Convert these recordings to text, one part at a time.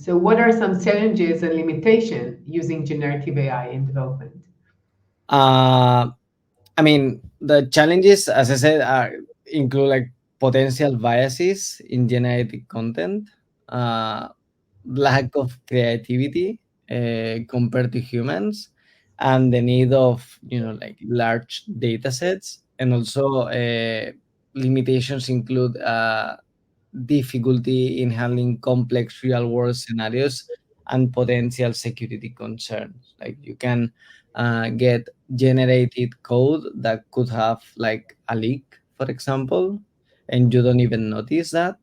So, what are some challenges and limitations using generative AI in development? Uh, I mean, the challenges, as I said, include like potential biases in generated content, uh, lack of creativity compared to humans, and the need of like large data sets, and also limitations include difficulty in handling complex real world scenarios and potential security concerns. Like you can get generated code that could have like a leak, for example, and you don't even notice that.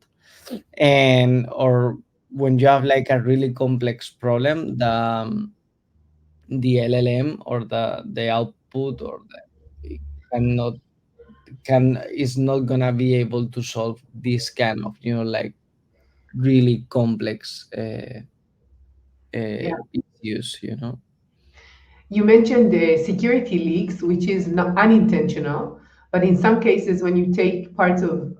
And or when you have like a really complex problem, the LLM or the output or the it cannot can is not gonna be able to solve this kind of like really complex Yeah. issues. You mentioned security leaks, which is not unintentional, but in some cases, when you take parts of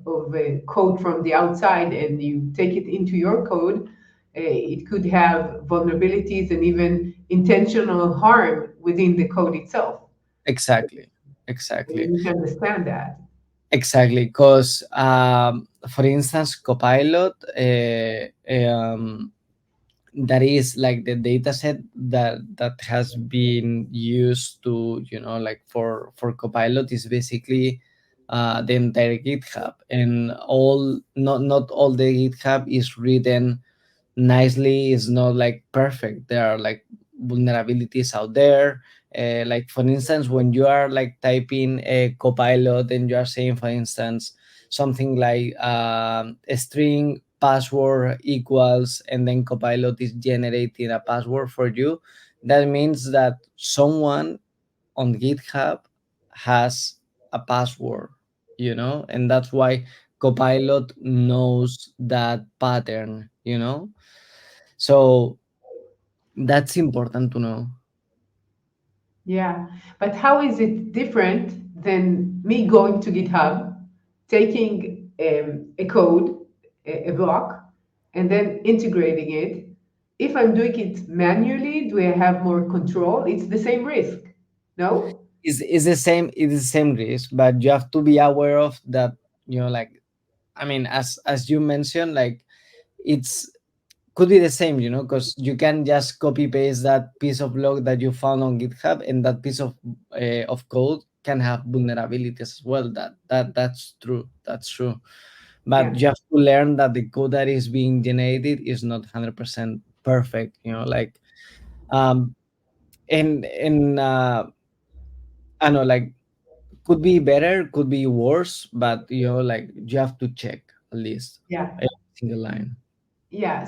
code from the outside and you take it into your code, it could have vulnerabilities and even intentional harm within the code itself. Exactly, So we exactly, need to understand that. exactly. Because, for instance, Copilot, that is like the data set that has been used to like for Copilot is basically the entire GitHub, and all not all the GitHub is written nicely, is not like perfect. There are like vulnerabilities out there. Like for instance, when you are like typing a Copilot and you are saying, for instance, something like a string password equals, and then Copilot is generating a password for you, that means that someone on GitHub has a password, and that's why Copilot knows that pattern. So that's important to know. Yeah, but how is it different than me going to GitHub, taking a code, a block, and then integrating it? If I'm doing it manually, do I have more control? It's the same risk, no? Is the same, it's the same risk, but you have to be aware of that. Like, I mean, as you mentioned, like it's could be the same, because you can just copy paste that piece of log that you found on GitHub, and that piece of code can have vulnerabilities as well. That's true. That's true. But Yeah, you have to learn that the code that is being generated is not 100% perfect. Like, um, and I know, like, could be better, could be worse, but like you have to check at least yeah, every single line. yeah.